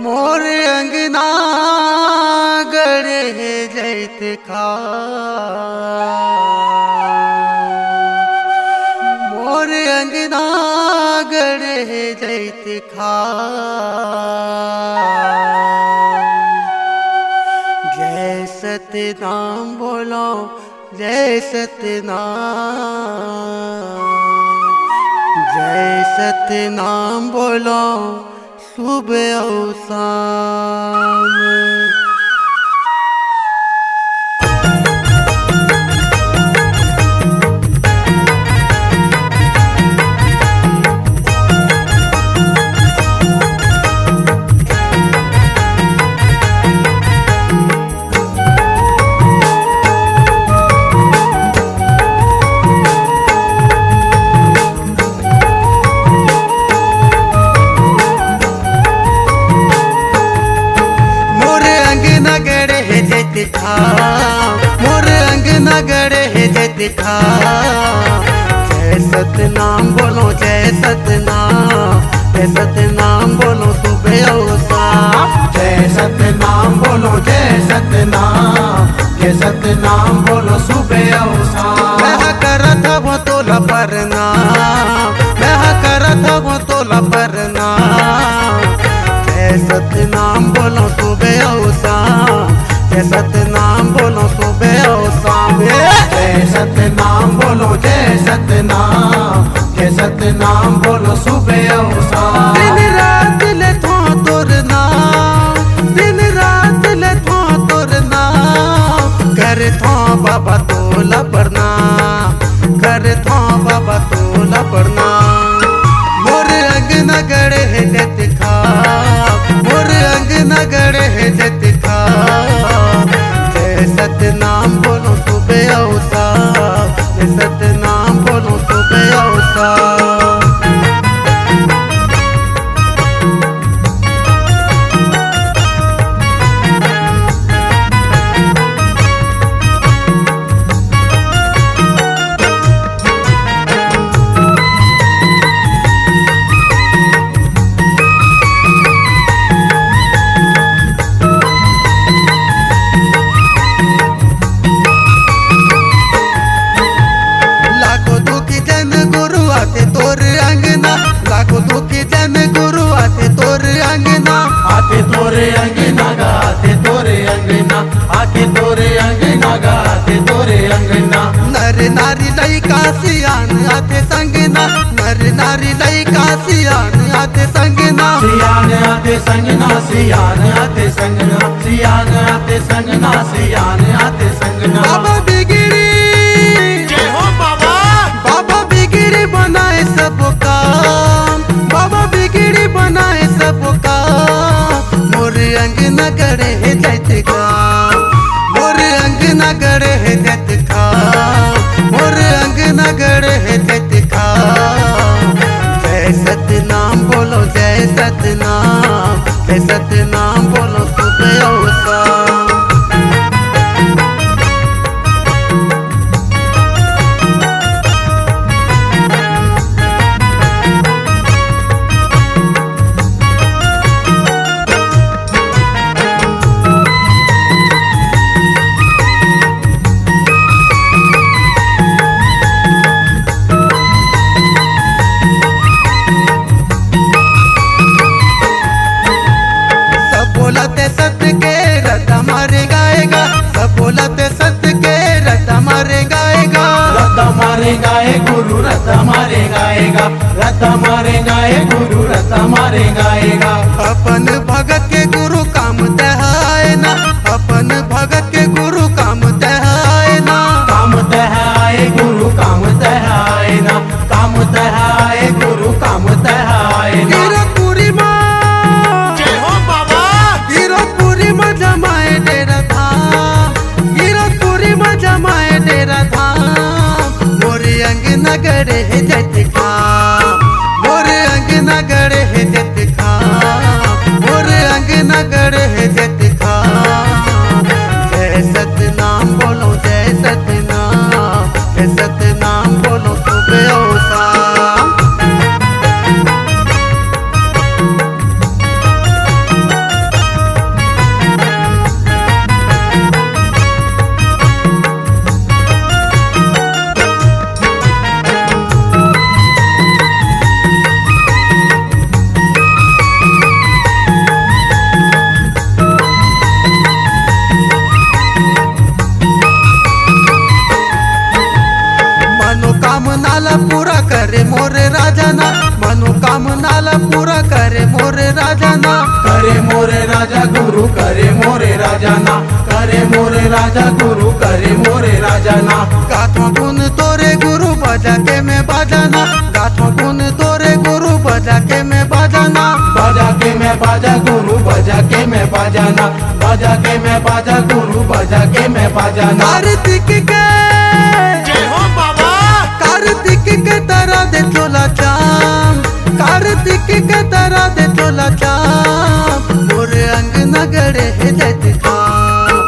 मोर अंगना गड़े जैत खा मोर अंगना गड़े जैत खा जय सतनाम बोलो जय सतनाम जय सतनाम बोलो सुबह और शाम। मोर अंगना गड़े है जैत खा जय सतनाम बोलो जय सतनाम बोलो सुबह और शाम। जय सतनाम बोलो जय सतनाम बोलो सुबह और शाम। मैं करत वो तोला प्रणाम मैं करत वो तोला प्रणाम जय सतनाम बोलो सुबह और शाम जय सतनाम बोलो सुबह और शाम। जय सतनाम बोलो जय सतनाम बोलो सुबह और शाम। दिन रात ले थो तोर नाम दिन रात ले थो तोर नाम कर थो बाबा तोला प्रणाम कर थो बाबा तोला प्रणाम। मोर अंगना गड़े है जैत खा मोर अंगना गड़े है जैत खा जय सतनाम बोलो सुबह और शाम जय सतनाम बोलो सुबह और शाम। लाखों दुखी जन गुरु आते तोर अंगना लाखों दुखी जन गुरु आते तोर अंगना आते तोरे अंगना गाते तोरे अंगना आके तोरे अंगना गाते तोरे अंगना। नर नारी लइका सियान आते संगना नर नारी लइका सियान आते संगना। सियान आते संगना सियान आते संगना सियान आते संगना सियान आते संगना। बाबा बिगड़ी जय हो बाबा। बाबा बिगड़ी बनाए सब काम बाबा बिगड़ी बनाए सब काम। मोर अंगना गड़े है जैत खा मोर अंगना गड़े है जैत खा मोर अंगना गड़े है जैत खा जय सतनाम बोलो जय सतनाम बोलो सुबह और शाम। सब बोलते सत्य के रथ हमारे गाएगा सब बोलते सत्य के रथ हमारे गाएगा। रथ हमारे गाए गुरु रथ हमारे गाएगा रथ हमारे गाए गुरु रथ हमारे गाएगा। अपन भगत के गुरु काम दहाए ना अपन भगत के गुरु काम दहाए ना। काम दहाए गुरु काम दहाए ना काम दहाए गुरु काम दहाए ना। गिरपुरी माँ जय हो बाबा। गिरपुरी माँ जमाए डेरा धाम गिरपुरी माँ जमाए डेरा धाम। मोर अंगना गड़े है जैत खा मोर अंगना गड़े है जैत खा मोर अंगना काम नाला पूरा करे मोरे राजा ना। करे मोरे राजा गुरु करे मोरे राजा ना, करे मोरे राजा गुरु करे मोरे राजा ना। गाथों गुन तोरे गुरु बजा के मैं बाजाना, गाथों गुन तोरे गुरु बजा के मैं बाजाना। बजा के मैं बाजा गुरु बजा के मैं बाजाना, बजा के मैं बाजा गुरु बजा के मैं बाजाना। कार्तिक के जय हो बाबा, कार्तिक के तरह दे चोला चाम, कार्तिक के तरह दे चोला चाम। मोरे अंग नगड़े है जत खाम,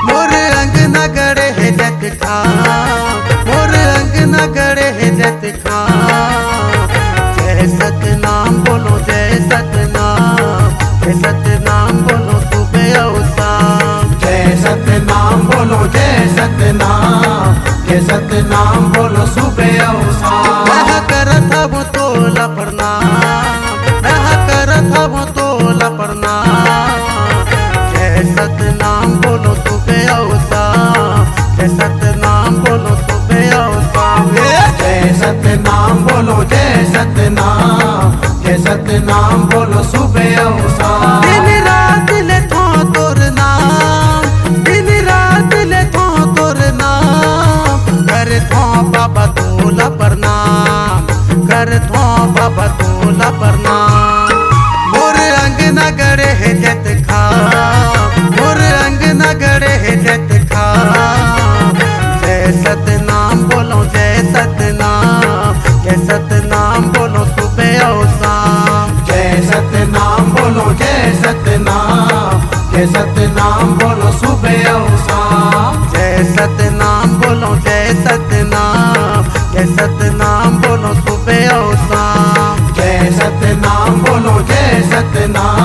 मोरे अंग नगड़े है जत खाम, मोरे अंग नगड़े है जत खाम। जय सतनाम बोलो जय सतनाम, जय सतनाम बोलो सुबह और शाम। जय सतनाम बोलो जय सतनाम, जय सतनाम बोलो सुबह और शाम। मैं करत हूँ तोला प्रणाम, मैं करत हूँ तोला प्रणाम। जय सतनाम बोलो सुबह और शाम, जय सतनाम बोलो सुबह और शाम। जय सतनाम बोलो जय सतनाम, जय सतनाम बोलो सुबह और शाम। दिन रात ले थो तोर नाम, दिन रात ले थो तोर नाम। कर थो बाबा तोला प्रणाम, कर थो बाबा तोला प्रणाम। मोर अंग नगड़े है जत खाम, मोर अंग नगड़े है जत खाम। जय सतनाम बोलो जय सतनाम, जय सतनाम बोलो सुबह और शाम। जय सतनाम बोलो जय सतनाम, जय सतनाम बोलो सुबह और शाम। जय सतनाम बोलो जय सतनाम, जय सतनाम बोलो सुबह और शाम। जय सतनाम बोलो जय सतनाम,